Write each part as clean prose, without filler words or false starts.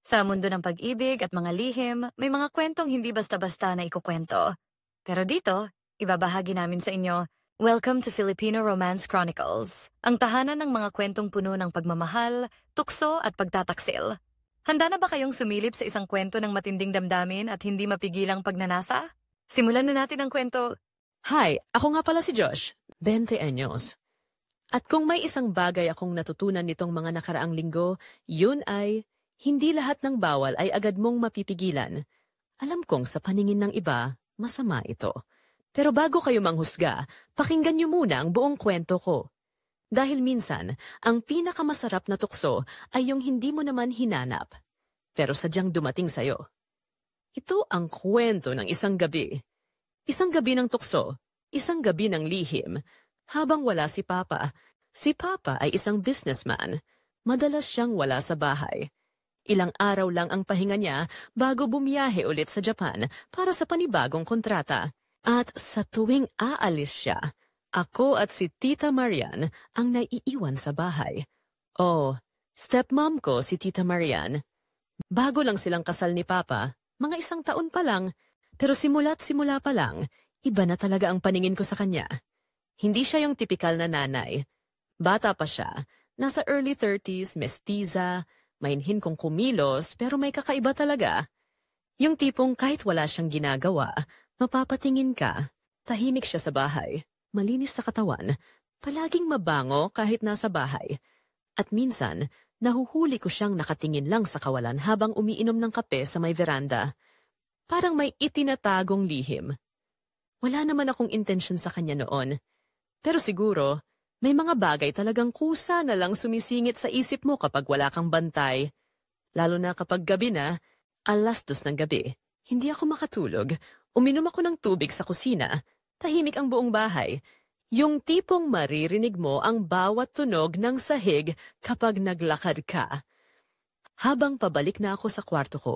Sa mundo ng pag-ibig at mga lihim, may mga kwentong hindi basta-basta na ikukwento. Pero dito, ibabahagi namin sa inyo, Welcome to Filipino Romance Chronicles, ang tahanan ng mga kwentong puno ng pagmamahal, tukso at pagtataksil. Handa na ba kayong sumilip sa isang kwento ng matinding damdamin at hindi mapigilang pagnanasa? Simulan na natin ang kwento. Hi, ako nga pala si Josh, 20 anyos. At kung may isang bagay akong natutunan nitong mga nakaraang linggo, yun ay, hindi lahat ng bawal ay agad mong mapipigilan. Alam kong sa paningin ng iba, masama ito. Pero bago kayo manghusga, pakinggan niyo muna ang buong kwento ko. Dahil minsan, ang pinakamasarap na tukso ay yung hindi mo naman hinanap, pero sadyang dumating sa'yo. Ito ang kwento ng isang gabi. Isang gabi ng tukso, isang gabi ng lihim, habang wala si Papa. Si Papa ay isang businessman. Madalas siyang wala sa bahay. Ilang araw lang ang pahinga niya bago bumiyahe ulit sa Japan para sa panibagong kontrata. At sa tuwing aalis siya, ako at si Tita Marian ang naiiwan sa bahay. Oh, stepmom ko si Tita Marian. Bago lang silang kasal ni Papa, mga 1 taon pa lang, pero simula't simula pa lang, iba na talaga ang paningin ko sa kanya. Hindi siya yung tipikal na nanay. Bata pa siya, nasa early 30s, mestiza, mainhin kong kumilos pero may kakaiba talaga. Yung tipong kahit wala siyang ginagawa, mapapatingin ka. Tahimik siya sa bahay, malinis sa katawan, palaging mabango kahit nasa bahay. At minsan, nahuhuli ko siyang nakatingin lang sa kawalan habang umiinom ng kape sa may veranda. Parang may itinatagong lihim. Wala naman akong intensyon sa kanya noon. Pero siguro, may mga bagay talagang kusa na lang sumisingit sa isip mo kapag wala kang bantay. Lalo na kapag gabi na, 2:00 ng gabi. Hindi ako makatulog. Uminom ako ng tubig sa kusina. Tahimik ang buong bahay. Yung tipong maririnig mo ang bawat tunog ng sahig kapag naglakad ka. Habang pabalik na ako sa kwarto ko,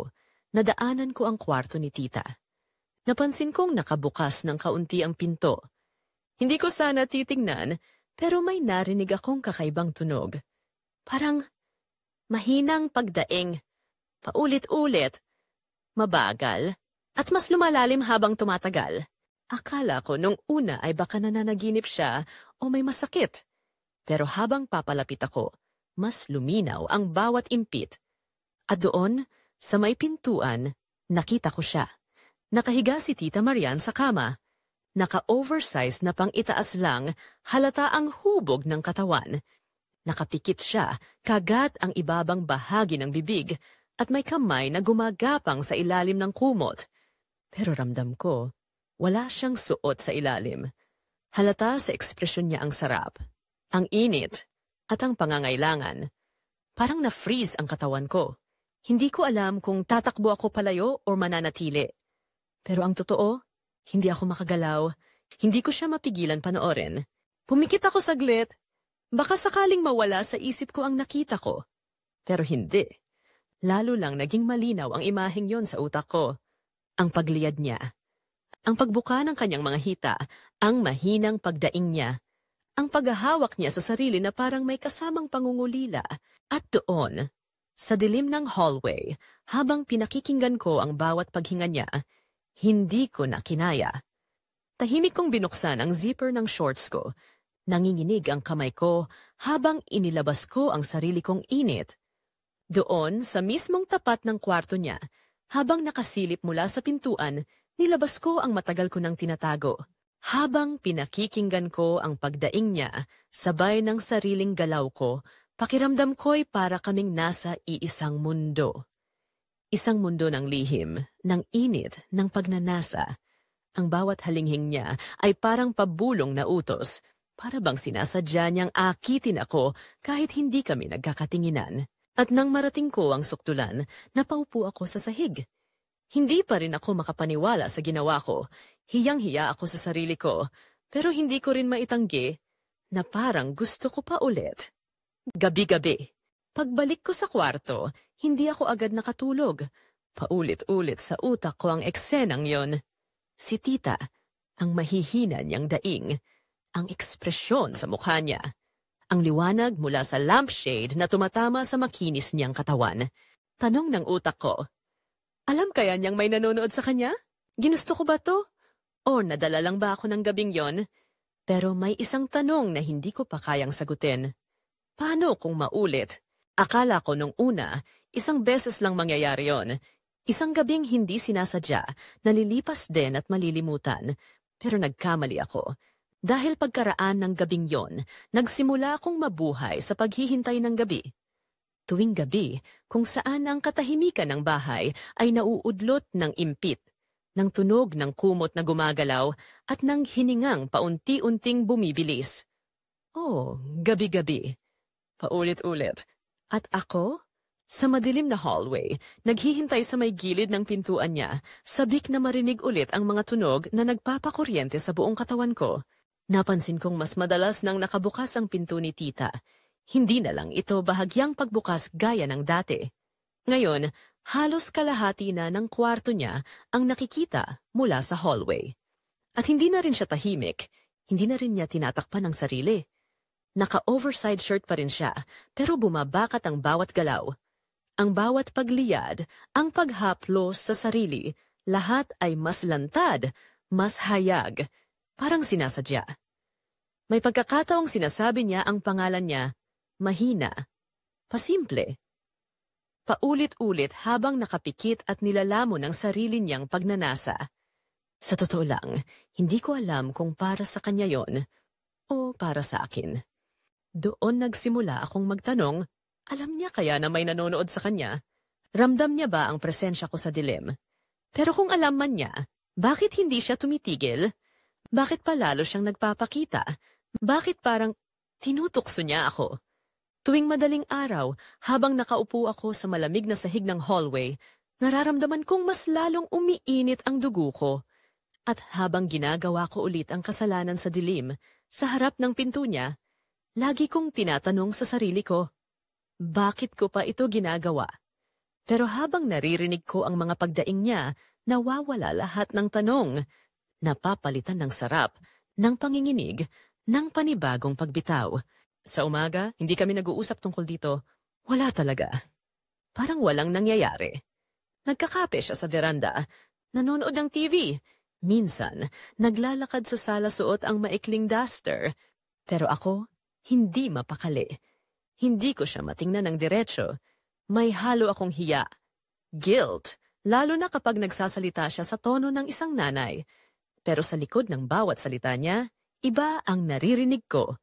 nadaanan ko ang kwarto ni Tita. Napansin kong nakabukas ng kaunti ang pinto. Hindi ko sana titingnan, pero may narinig akong kakaibang tunog. Parang mahinang pagdaing, paulit-ulit, mabagal, at mas lumalalim habang tumatagal. Akala ko nung una ay baka nananaginip siya o may masakit. Pero habang papalapit ako, mas luminaw ang bawat impit. At doon, sa may pintuan, nakita ko siya. Nakahiga si Tita Marian sa kama. Naka-oversize na pang itaas lang, halata ang hubog ng katawan. Nakapikit siya, kagat ang ibabang bahagi ng bibig, at may kamay na gumagapang sa ilalim ng kumot. Pero ramdam ko, wala siyang suot sa ilalim. Halata sa ekspresyon niya ang sarap, ang init, at ang pangangailangan. Parang na-freeze ang katawan ko. Hindi ko alam kung tatakbo ako palayo o mananatili. Pero ang totoo, hindi ako makagalaw. Hindi ko siya mapigilan panoorin. Pumikit ako saglit. Baka sakaling mawala sa isip ko ang nakita ko. Pero hindi. Lalo lang naging malinaw ang imaheng yon sa utak ko. Ang pagliyad niya. Ang pagbuka ng kanyang mga hita. Ang mahinang pagdaing niya. Ang paghahawak niya sa sarili na parang may kasamang pangungulila. At doon, sa dilim ng hallway, habang pinakikinggan ko ang bawat paghinga niya, hindi ko na kinaya. Tahimik kong binuksan ang zipper ng shorts ko. Nanginginig ang kamay ko habang inilabas ko ang sarili kong init. Doon, sa mismong tapat ng kwarto niya, habang nakasilip mula sa pintuan, nilabas ko ang matagal ko nang tinatago. Habang pinakikinggan ko ang pagdaing niya, sabay ng sariling galaw ko, pakiramdam ko'y para kaming nasa iisang mundo. Isang mundo ng lihim, ng init, ng pagnanasa. Ang bawat halinghing niya ay parang pabulong na utos, para bang sinasadya niyang akitin ako kahit hindi kami nagkakatinginan. At nang marating ko ang suktulan, napaupo ako sa sahig. Hindi pa rin ako makapaniwala sa ginawa ko. Hiyang-hiya ako sa sarili ko, pero hindi ko rin maitanggi na parang gusto ko pa ulit. Gabi-gabi. Pagbalik ko sa kwarto, hindi ako agad nakatulog. Paulit-ulit sa utak ko ang eksenang yon. Si Tita, ang mahihina niyang daing, ang ekspresyon sa mukha niya, ang liwanag mula sa lampshade na tumatama sa makinis niyang katawan. Tanong ng utak ko. Alam kaya niyang may nanonood sa kanya? Ginusto ko ba to? O nadala lang ba ako ng gabing yon? Pero may isang tanong na hindi ko pa kayang sagutin. Paano kung maulit? Akala ko nung una, isang beses lang mangyayari yon. Isang gabing hindi sinasadya, nalilipas din at malilimutan. Pero nagkamali ako. Dahil pagkaraan ng gabing yon, nagsimula akong mabuhay sa paghihintay ng gabi. Tuwing gabi, kung saan ang katahimikan ng bahay ay nauudlot ng impit, ng tunog ng kumot na gumagalaw at ng hiningang paunti-unting bumibilis. Oh, gabi-gabi. Paulit-ulit. At ako? Sa madilim na hallway, naghihintay sa may gilid ng pintuan niya, sabik na marinig ulit ang mga tunog na nagpapakuryente sa buong katawan ko. Napansin kong mas madalas nang nakabukas ang pinto ni tita. Hindi na lang ito bahagyang pagbukas gaya ng dati. Ngayon, halos kalahati na ng kwarto niya ang nakikita mula sa hallway. At hindi na rin siya tahimik, hindi na rin niya tinatakpan ang sarili. Naka-oversized shirt pa rin siya, pero bumabakat ang bawat galaw. Ang bawat pagliyad, ang paghaplos sa sarili, lahat ay mas lantad, mas hayag, parang sinasadya. May pagkakataong sinasabi niya ang pangalan niya, mahina, pasimple. Paulit-ulit habang nakapikit at nilalamon ang sarili niyang pagnanasa. Sa totoo lang, hindi ko alam kung para sa kanya yon o para sa akin. Doon nagsimula akong magtanong, alam niya kaya na may nanonood sa kanya? Ramdam niya ba ang presensya ko sa dilim? Pero kung alam man niya, bakit hindi siya tumitigil? Bakit palalo siyang nagpapakita? Bakit parang tinutukso niya ako? Tuwing madaling araw, habang nakaupo ako sa malamig na sahig ng hallway, nararamdaman kong mas lalong umiinit ang dugo ko. At habang ginagawa ko ulit ang kasalanan sa dilim, sa harap ng pinto niya, lagi kong tinatanong sa sarili ko, bakit ko pa ito ginagawa? Pero habang naririnig ko ang mga pagdaing niya, nawawala lahat ng tanong. Napapalitan ng sarap, ng panginginig, ng panibagong pagbitaw. Sa umaga, hindi kami nag-uusap tungkol dito. Wala talaga. Parang walang nangyayari. Nagkakape siya sa veranda, nanonood ng TV. Minsan, naglalakad sa sala suot ang maikling duster. Pero ako, hindi mapakali. Hindi ko siya matingnan ng diretso. May halo akong hiya. Guilt, lalo na kapag nagsasalita siya sa tono ng isang nanay. Pero sa likod ng bawat salita niya, iba ang naririnig ko.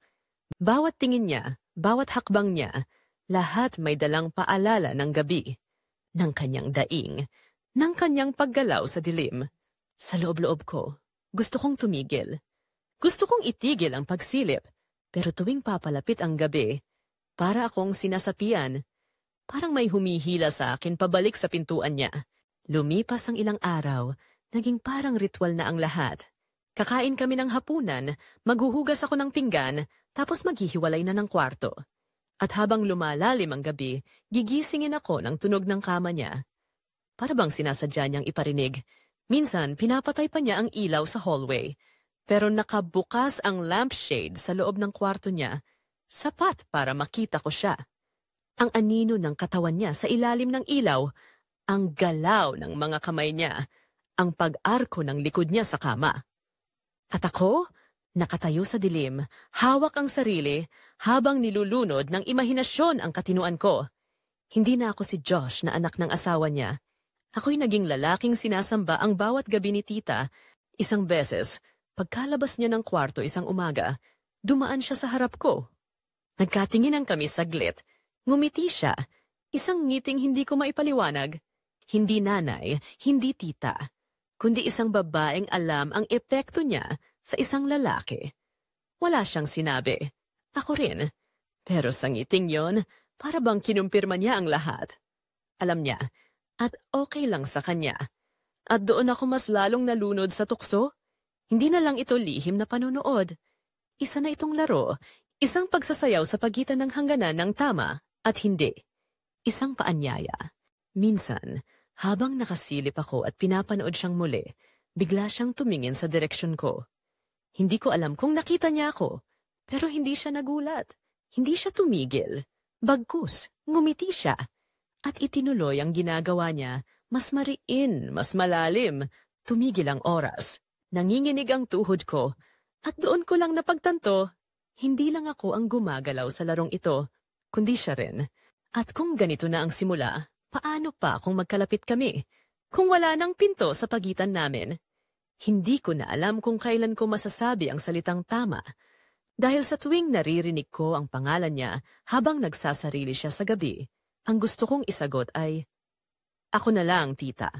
Bawat tingin niya, bawat hakbang niya, lahat may dalang paalala ng gabi. Ng kanyang daing, ng kanyang paggalaw sa dilim. Sa loob-loob ko, gusto kong tumigil. Gusto kong itigil ang pagsilip. Pero tuwing papalapit ang gabi, para akong sinasapian. Parang may humihila sa akin pabalik sa pintuan niya. Lumipas ang ilang araw, naging parang ritual na ang lahat. Kakain kami ng hapunan, maghuhugas ako ng pinggan, tapos maghihiwalay na ng kwarto. At habang lumalalim ang gabi, gigisingin ako ng tunog ng kama niya. Para bang sinasadya niyang iparinig. Minsan, pinapatay pa niya ang ilaw sa hallway. Pero nakabukas ang lampshade sa loob ng kwarto niya, sapat para makita ko siya. Ang anino ng katawan niya sa ilalim ng ilaw, ang galaw ng mga kamay niya, ang pag-arko ng likod niya sa kama. At ako, nakatayo sa dilim, hawak ang sarili, habang nilulunod ng imahinasyon ang katinuan ko. Hindi na ako si Josh na anak ng asawa niya. Ako'y naging lalaking sinasamba ang bawat gabi ni tita. Isang beses, pagkalabas niya ng kwarto isang umaga, dumaan siya sa harap ko. Nagkatinginan kami saglit. Ngumiti siya. Isang ngiting hindi ko maipaliwanag. Hindi nanay, hindi tita, kundi isang babaeng alam ang epekto niya sa isang lalaki. Wala siyang sinabi. Ako rin. Pero sa ngiting yon, para bang kinumpirma niya ang lahat. Alam niya, at okay lang sa kanya. At doon ako mas lalong nalunod sa tukso. Hindi na lang ito lihim na panunood. Isa na itong laro, isang pagsasayaw sa pagitan ng hangganan ng tama at hindi. Isang paanyaya. Minsan, habang nakasilip ako at pinapanood siyang muli, bigla siyang tumingin sa direksyon ko. Hindi ko alam kung nakita niya ako, pero hindi siya nagulat. Hindi siya tumigil. Bagkus, ngumiti siya. At itinuloy ang ginagawa niya, mas mariin, mas malalim. Tumigil ang oras. Nanginginig ang tuhod ko. At doon ko lang napagtanto, hindi lang ako ang gumagalaw sa larong ito, kundi siya rin. At kung ganito na ang simula, paano pa kung magkalapit kami? Kung wala nang pinto sa pagitan namin? Hindi ko na alam kung kailan ko masasabi ang salitang tama. Dahil sa tuwing naririnig ko ang pangalan niya habang nagsasarili siya sa gabi, ang gusto kong isagot ay, "Ako na lang, tita.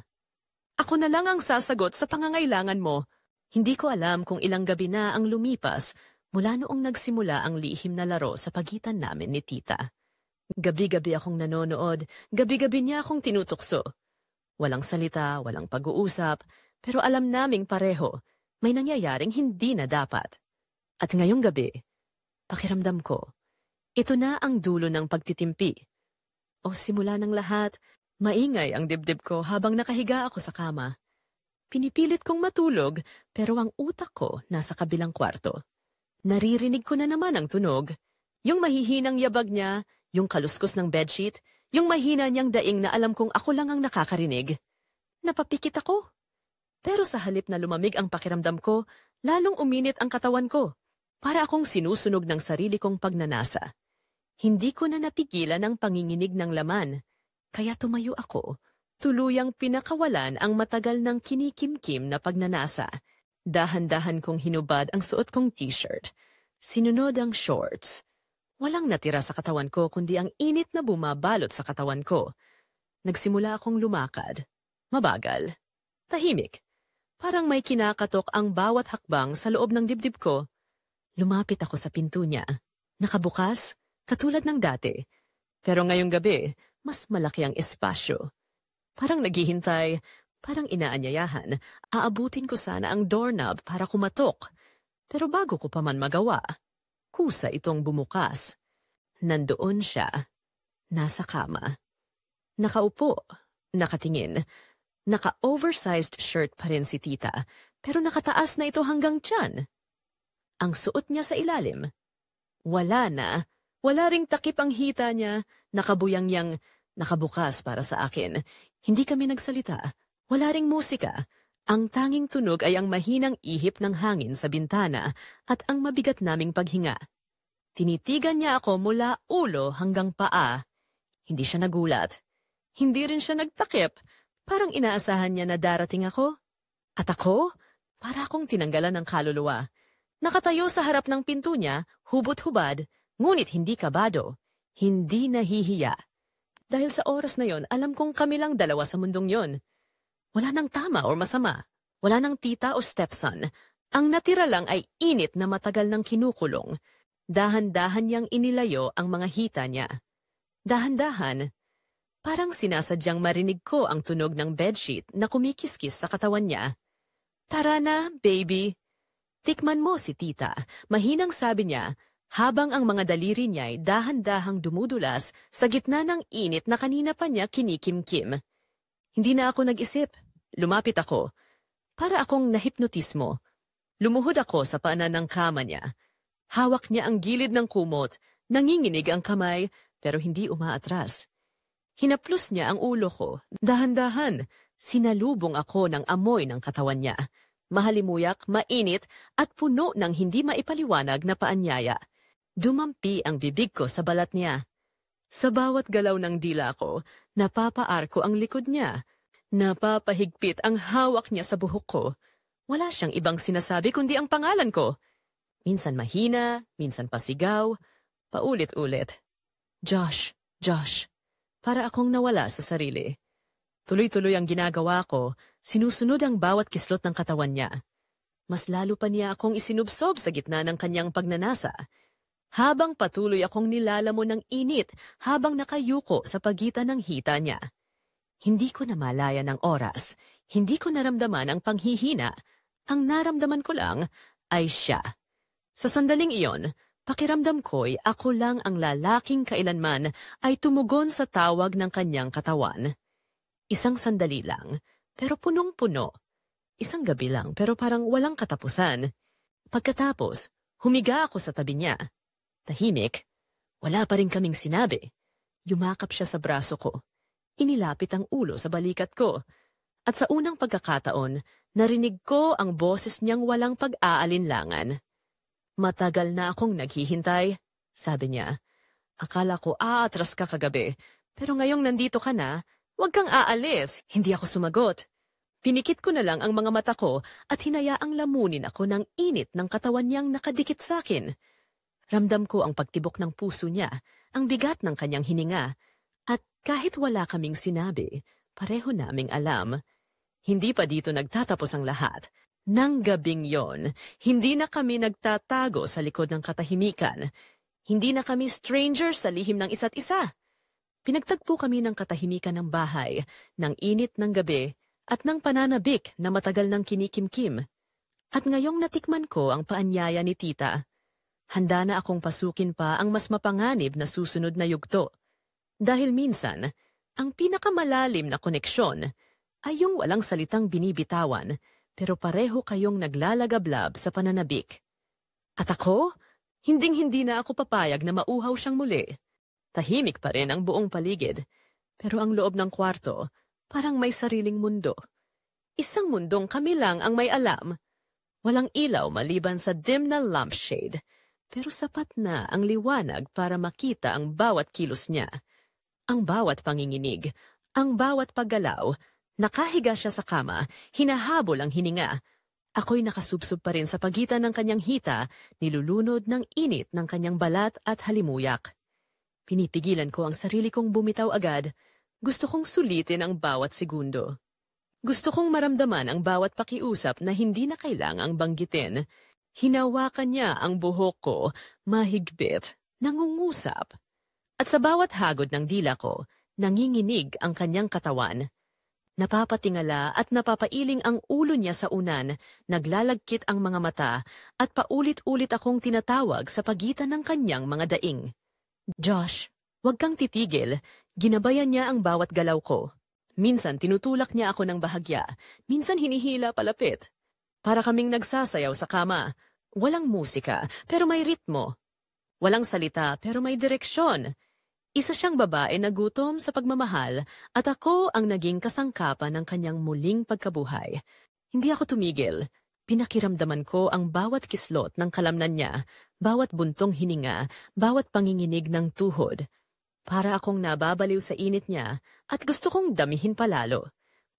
Ako na lang ang sasagot sa pangangailangan mo." Hindi ko alam kung ilang gabi na ang lumipas mula noong nagsimula ang lihim na laro sa pagitan namin ni tita. Gabi-gabi akong nanonood, gabi-gabi niya akong tinutukso. Walang salita, walang pag-uusap, pero alam naming pareho, may nangyayaring hindi na dapat. At ngayong gabi, pakiramdam ko, ito na ang dulo ng pagtitimpi. O simula ng lahat, maingay ang dibdib ko habang nakahiga ako sa kama. Pinipilit kong matulog, pero ang utak ko nasa kabilang kwarto. Naririnig ko na naman ang tunog. Yung mahihinang yabag niya, yung kaluskos ng bedsheet, yung mahina niyang daing na alam kong ako lang ang nakakarinig. Napapikit ako. Pero sa halip na lumamig ang pakiramdam ko, lalong uminit ang katawan ko. Para akong sinusunog ng sarili kong pagnanasa. Hindi ko na napigilan ang panginginig ng laman, kaya tumayo ako, tuluyang pinakawalan ang matagal ng kinikimkim na pagnanasa. Dahan-dahan kong hinubad ang suot kong t-shirt. Sinunod ang shorts. Walang natira sa katawan ko kundi ang init na bumabalot sa katawan ko. Nagsimula akong lumakad. Mabagal. Tahimik. Parang may kinakatok ang bawat hakbang sa loob ng dibdib ko. Lumapit ako sa pinto niya. Nakabukas, katulad ng dati. Pero ngayong gabi, mas malaki ang espasyo. Parang naghihintay, parang inaanyayahan. Aabutin ko sana ang doorknob para kumatok. Pero bago ko pa man magawa, kusa itong bumukas. Nandoon siya, nasa kama. Nakaupo, nakatingin. Naka-oversized shirt pa rin si tita, pero nakataas na ito hanggang tiyan. Ang suot niya sa ilalim, wala na. Wala ring takip ang hita niya, nakabuyangyang nakabukas para sa akin. Hindi kami nagsalita. Wala ring musika. Ang tanging tunog ay ang mahinang ihip ng hangin sa bintana at ang mabigat naming paghinga. Tinitigan niya ako mula ulo hanggang paa. Hindi siya nagulat. Hindi rin siya nagtakip. Parang inaasahan niya na darating ako. At ako, para akong tinanggalan ng kaluluwa. Nakatayo sa harap ng pinto niya, hubot-hubad, ngunit hindi kabado, hindi nahihiya. Dahil sa oras na yon, alam kong kami lang dalawa sa mundong yon. Wala nang tama o masama. Wala nang tita o stepson. Ang natira lang ay init na matagal nang kinukulong. Dahan-dahan niyang inilayo ang mga hita niya. Dahan-dahan. Parang sinasadyang marinig ko ang tunog ng bedsheet na kumikiskis sa katawan niya. "Tara na, baby. Tikman mo si tita," mahinang sabi niya, habang ang mga daliri niya ay dahan-dahang dumudulas sa gitna ng init na kanina pa niya kinikimkim. Hindi na ako nag-isip. Lumapit ako. Para akong nahipnotismo. Lumuhod ako sa paanan ng kama niya. Hawak niya ang gilid ng kumot, nanginginig ang kamay, pero hindi umaatras. Hinaplos niya ang ulo ko. Dahan-dahan, sinalubong ako ng amoy ng katawan niya. Mahalimuyak, mainit, at puno ng hindi maipaliwanag na paanyaya. Dumampi ang bibig ko sa balat niya. Sa bawat galaw ng dila ko, napapaarko ang likod niya. Napapahigpit ang hawak niya sa buhok ko. Wala siyang ibang sinasabi kundi ang pangalan ko. Minsan mahina, minsan pasigaw, paulit-ulit. "Josh, Josh." Para akong nawala sa sarili. Tuloy-tuloy ang ginagawa ko, sinusunod ang bawat kislot ng katawan niya. Mas lalo pa niya akong isinubsob sa gitna ng kanyang pagnanasa. Habang patuloy akong nilalamon ng init habang nakayuko sa pagitan ng hita niya. Hindi ko na malaya ng oras, hindi ko naramdaman ang panghihina. Ang naramdaman ko lang ay siya. Sa sandaling iyon, pakiramdam ko'y ako lang ang lalaking kailanman ay tumugon sa tawag ng kanyang katawan. Isang sandali lang, pero punong-puno. Isang gabi lang, pero parang walang katapusan. Pagkatapos, humiga ako sa tabi niya. Tahimik, wala pa rin kaming sinabi. Yumakap siya sa braso ko. inilapit ang ulo sa balikat ko. At sa unang pagkakataon, narinig ko ang boses niyang walang pag-aalinlangan. "Matagal na akong naghihintay," sabi niya. "Akala ko aatras ka kagabi, pero ngayong nandito ka na, huwag kang aalis." Hindi ako sumagot. Pinikit ko na lang ang mga mata ko at hinayaang lamunin ako ng init ng katawan niyang nakadikit sa akin. Ramdam ko ang pagtibok ng puso niya, ang bigat ng kanyang hininga, at kahit wala kaming sinabi, pareho naming alam. Hindi pa dito nagtatapos ang lahat. Nang gabing yon, hindi na kami nagtatago sa likod ng katahimikan. Hindi na kami strangers sa lihim ng isa't isa. Pinagtagpo kami ng katahimikan ng bahay, ng init ng gabi, at ng pananabik na matagal ng kinikimkim. At ngayong natikman ko ang paanyaya ni tita, handa na akong pasukin pa ang mas mapanganib na susunod na yugto. Dahil minsan, ang pinakamalalim na koneksyon ay yung walang salitang binibitawan, pero pareho kayong naglalagablab sa pananabik. At ako, hinding-hindi na ako papayag na mauhaw siyang muli. Tahimik pa rin ang buong paligid, pero ang loob ng kwarto, parang may sariling mundo. Isang mundong kami lang ang may alam. Walang ilaw maliban sa dim na lampshade, pero sapat na ang liwanag para makita ang bawat kilos niya. Ang bawat panginginig, ang bawat paggalaw. Nakahiga siya sa kama, hinahabol ang hininga. Ako'y nakasubsob pa rin sa pagitan ng kanyang hita, nilulunod ng init ng kanyang balat at halimuyak. Pinipigilan ko ang sarili kong bumitaw agad. Gusto kong sulitin ang bawat segundo. Gusto kong maramdaman ang bawat pakiusap na hindi na kailangang banggitin. Hinawakan niya ang buhok ko, mahigpit, nangungusap. At sa bawat hagod ng dila ko, nanginginig ang kanyang katawan. Napapatingala at napapailing ang ulo niya sa unan, naglalagkit ang mga mata, at paulit-ulit akong tinatawag sa pagitan ng kanyang mga daing. "Josh, huwag kang titigil." Ginabayan niya ang bawat galaw ko. Minsan tinutulak niya ako ng bahagya, minsan hinihila palapit. Para kaming nagsasayaw sa kama. Walang musika, pero may ritmo. Walang salita, pero may direksyon. Isa siyang babae na gutom sa pagmamahal at ako ang naging kasangkapan ng kanyang muling pagkabuhay. Hindi ako tumigil. Pinakiramdaman ko ang bawat kislot ng kalamnan niya, bawat buntong hininga, bawat panginginig ng tuhod. Para akong nababaliw sa init niya at gusto kong damihin palalo.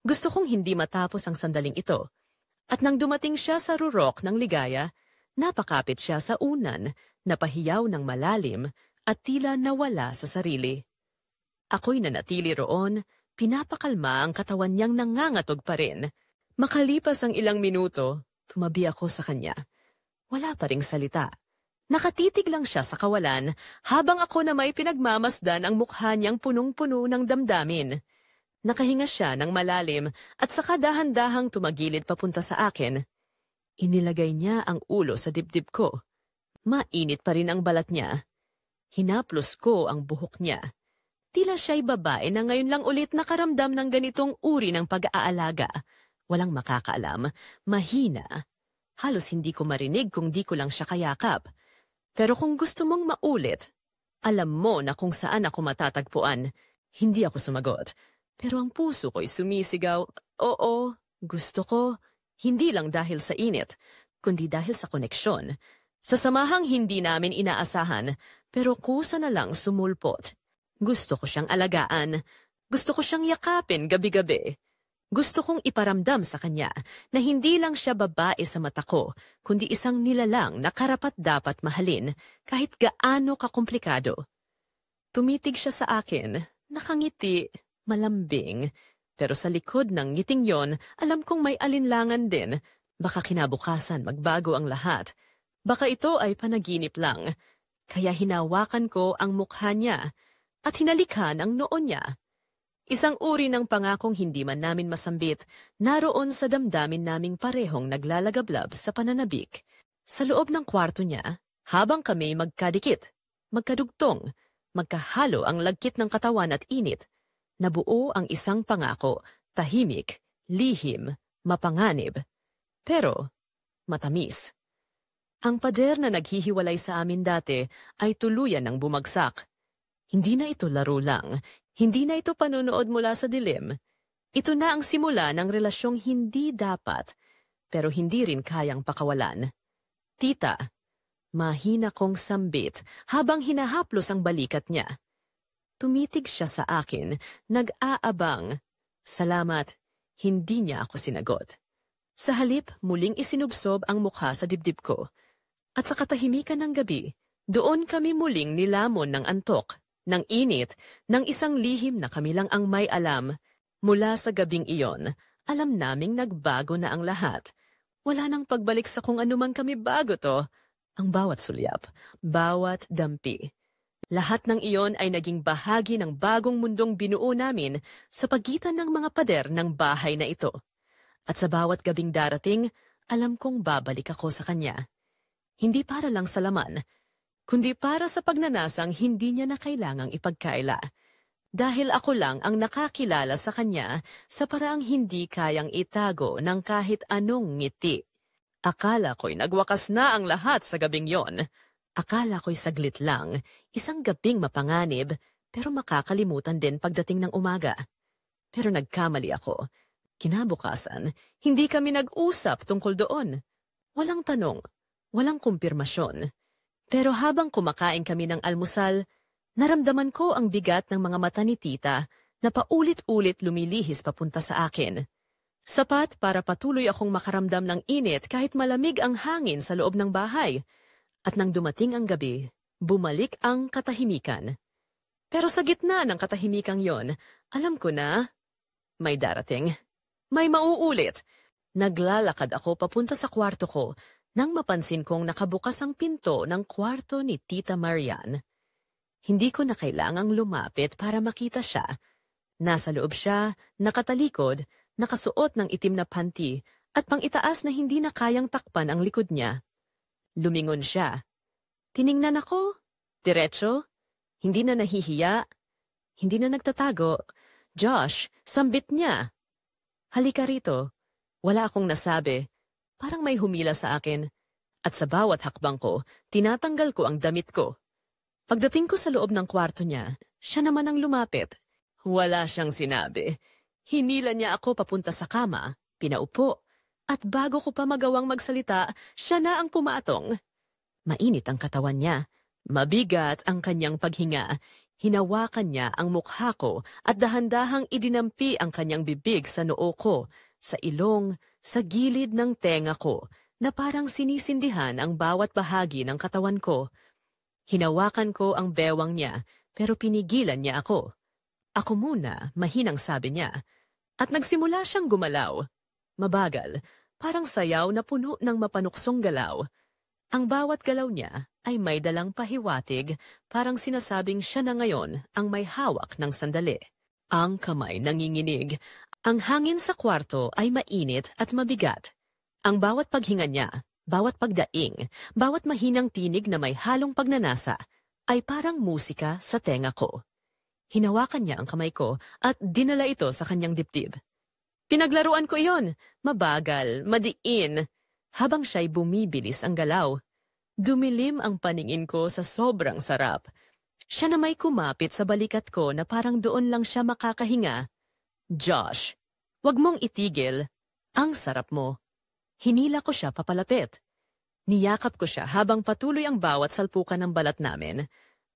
Gusto kong hindi matapos ang sandaling ito. At nang dumating siya sa rurok ng ligaya, napakapit siya sa unan, napahiyaw ng malalim at tila nawala sa sarili. Ako'y nanatili roon, pinapakalma ang katawan niyang nangangatog pa rin. Makalipas ang ilang minuto, tumabi ako sa kanya. Wala pa ring salita. Nakatitig lang siya sa kawalan habang ako na may pinagmamasdan ang mukha niyang punong-puno ng damdamin. Nakahinga siya ng malalim at saka dahan-dahang tumagilid papunta sa akin. Inilagay niya ang ulo sa dibdib ko. Mainit pa rin ang balat niya. Hinaplos ko ang buhok niya. Tila siya'y babae na ngayon lang ulit nakaramdam ng ganitong uri ng pag-aalaga. Walang makakaalam, mahina. Halos hindi ko marinig kung di ko lang siya kayakap. Pero kung gusto mong maulit, alam mo na kung saan ako matatagpuan. Hindi ako sumagot. Pero ang puso ko'y sumisigaw, oo, gusto ko. Hindi lang dahil sa init, kundi dahil sa koneksyon. Sa samahang hindi namin inaasahan, pero kusa na lang sumulpot. Gusto ko siyang alagaan. Gusto ko siyang yakapin gabi-gabi. Gusto kong iparamdam sa kanya na hindi lang siya babae sa mata ko, kundi isang nilalang na karapat-dapat mahalin kahit gaano kakomplikado. Tumitig siya sa akin, nakangiti, malambing, pero sa likod ng ngiting yon, alam kong may alinlangan din. Baka kinabukasan magbago ang lahat. Baka ito ay panaginip lang. Kaya hinawakan ko ang mukha niya at hinalikan ang noo niya. Isang uri ng pangakong hindi man namin masambit, naroon sa damdamin naming parehong naglalagablab sa pananabik. Sa loob ng kwarto niya, habang kami magkadikit, magkadugtong, magkahalo ang lagkit ng katawan at init, nabuo ang isang pangako, tahimik, lihim, mapanganib, pero matamis. Ang pader na naghihiwalay sa amin dati ay tuluyan ng bumagsak. Hindi na ito laro lang, Hindi na ito panunood mula sa dilim. Ito na ang simula ng relasyong hindi dapat, pero hindi rin kayang pakawalan. Tita, mahina kong sambit habang hinahaplos ang balikat niya. Tumitig siya sa akin, nag-aabang. Salamat, hindi niya ako sinagot. Sa halip, muling isinubsob ang mukha sa dibdib ko. At sa katahimikan ng gabi, doon kami muling nilamon ng antok, ng init, ng isang lihim na kami lang ang may alam. Mula sa gabing iyon, alam naming nagbago na ang lahat. Wala nang pagbalik sa kung anumang kami bago to. Ang bawat sulyap, bawat dampi. Lahat ng iyon ay naging bahagi ng bagong mundong binuo namin sa pagitan ng mga pader ng bahay na ito. At sa bawat gabing darating, alam kong babalik ako sa kanya. Hindi para lang sa laman, kundi para sa pagnanasang hindi niya na kailangang ipagkaila. Dahil ako lang ang nakakilala sa kanya sa paraang hindi kayang itago ng kahit anong ngiti. Akala ko'y nagwakas na ang lahat sa gabing yon. Akala ko'y saglit lang, isang gabing mapanganib, pero makakalimutan din pagdating ng umaga. Pero nagkamali ako. Kinabukasan, hindi kami nag-usap tungkol doon. Walang tanong, walang kumpirmasyon. Pero habang kumakain kami ng almusal, naramdaman ko ang bigat ng mga mata ni tita na paulit-ulit lumilihis papunta sa akin. Sapat para patuloy akong makaramdam ng init kahit malamig ang hangin sa loob ng bahay. At nang dumating ang gabi, bumalik ang katahimikan. Pero sa gitna ng katahimikang yon, alam ko na may darating. May mauulit. Naglalakad ako papunta sa kwarto ko nang mapansin kong nakabukas ang pinto ng kwarto ni Tita Marian. Hindi ko na kailangang lumapit para makita siya. Nasa loob siya, nakatalikod, nakasuot ng itim na panty at pang-itaas na hindi na kayang takpan ang likod niya. Lumingon siya. Tiningnan ako. Diretso. Hindi na nahihiya. Hindi na nagtatago. Josh, sambit niya. Halika rito. Wala akong nasabi. Parang may humila sa akin. At sa bawat hakbang ko, tinatanggal ko ang damit ko. Pagdating ko sa loob ng kwarto niya, siya naman ang lumapit. Wala siyang sinabi. Hinila niya ako papunta sa kama, pinaupo, at bago ko pa magawang magsalita, siya na ang pumatong. Mainit ang katawan niya, mabigat ang kanyang paghinga. Hinawakan niya ang mukha ko at dahan-dahang idinampi ang kanyang bibig sa noo ko, sa ilong, sa gilid ng tenga ko, na parang sinisindihan ang bawat bahagi ng katawan ko. Hinawakan ko ang bewang niya, pero pinigilan niya ako. Ako muna, mahinang sabi niya. At nagsimula siyang gumalaw. Mabagal, parang sayaw na puno ng mapanuksong galaw. Ang bawat galaw niya ay may dalang pahiwatig, parang sinasabing siya na ngayon ang may hawak ng sandali. Ang kamay nanginginig. Ang hangin sa kwarto ay mainit at mabigat. Ang bawat paghinga niya, bawat pagdaing, bawat mahinang tinig na may halong pagnanasa, ay parang musika sa tenga ko. Hinawakan niya ang kamay ko at dinala ito sa kanyang dibdib. Pinaglaruan ko iyon, mabagal, madiin, habang siya'y bumibilis ang galaw. Dumilim ang paningin ko sa sobrang sarap. Siya na may kumapit sa balikat ko na parang doon lang siya makakahinga. Josh, wag mong itigil. Ang sarap mo. Hinila ko siya papalapit. Niyakap ko siya habang patuloy ang bawat salpukan ng balat namin.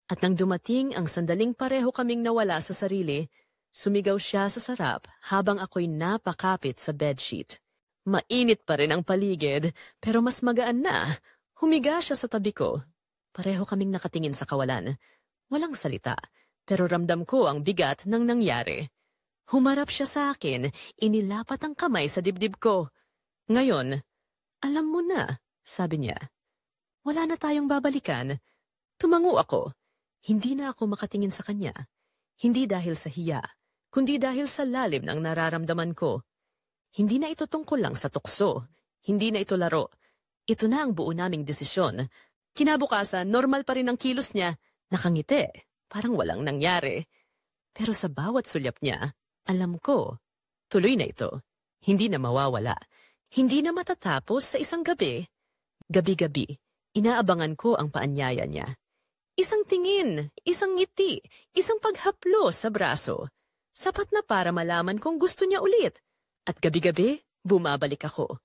At nang dumating ang sandaling pareho kaming nawala sa sarili, sumigaw siya sa sarap habang ako'y napakapit sa bedsheet. Mainit pa rin ang paligid, pero mas magaan na. Humiga siya sa tabi ko. Pareho kaming nakatingin sa kawalan. Walang salita, pero ramdam ko ang bigat ng nangyari. Humarap siya sa akin, inilapat ang kamay sa dibdib ko. Ngayon, alam mo na, sabi niya. Wala na tayong babalikan. Tumango ako. Hindi na ako makatingin sa kanya. Hindi dahil sa hiya, kundi dahil sa lalim ng nararamdaman ko. Hindi na ito tungkol lang sa tukso. Hindi na ito laro. Ito na ang buo naming desisyon. Kinabukasan, normal pa rin ang kilos niya. Nakangiti, parang walang nangyari. Pero sa bawat sulyap niya, alam ko, tuloy na ito. Hindi na mawawala. Hindi na matatapos sa isang gabi. Gabi-gabi, inaabangan ko ang paanyaya niya. Isang tingin, isang ngiti, isang paghaplos sa braso. Sapat na para malaman kung gusto niya ulit. At gabi-gabi, bumabalik ako.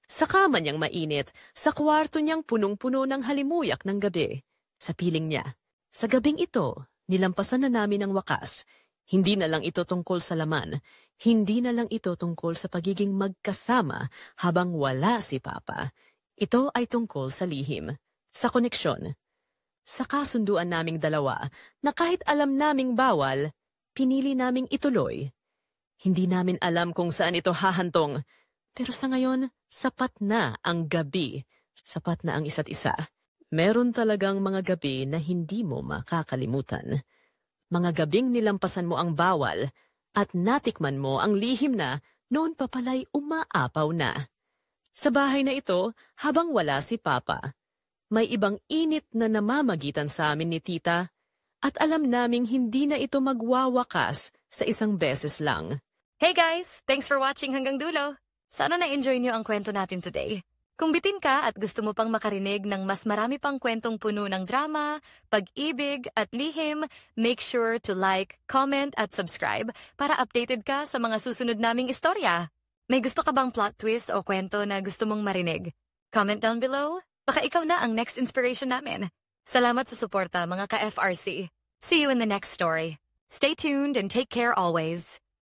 Sa kama niyang mainit, sa kwarto niyang punong-puno ng halimuyak ng gabi. Sa piling niya. Sa gabing ito, nilampasan na namin ang wakas. Hindi na lang ito tungkol sa laman. Hindi na lang ito tungkol sa pagiging magkasama habang wala si Papa. Ito ay tungkol sa lihim, sa koneksyon. Sa kasunduan naming dalawa na kahit alam naming bawal, pinili naming ituloy. Hindi namin alam kung saan ito hahantong, pero sa ngayon, sapat na ang gabi, sapat na ang isa't isa. Meron talagang mga gabi na hindi mo makakalimutan. Mga gabing nilampasan mo ang bawal at natikman mo ang lihim na noon pa pala'y umaapaw na. Sa bahay na ito, habang wala si Papa, may ibang init na namamagitan sa amin ni Tita at alam naming hindi na ito magwawakas sa isang beses lang. Hey guys! Thanks for watching hanggang dulo. Sana na-enjoy niyo ang kwento natin today. Kung bitin ka at gusto mo pang makarinig ng mas marami pang kwentong puno ng drama, pag-ibig at lihim, make sure to like, comment at subscribe para updated ka sa mga susunod naming istorya. May gusto ka bang plot twist o kwento na gusto mong marinig? Comment down below. Baka ikaw na ang next inspiration namin. Salamat sa suporta mga ka-FRC. See you in the next story. Stay tuned and take care always.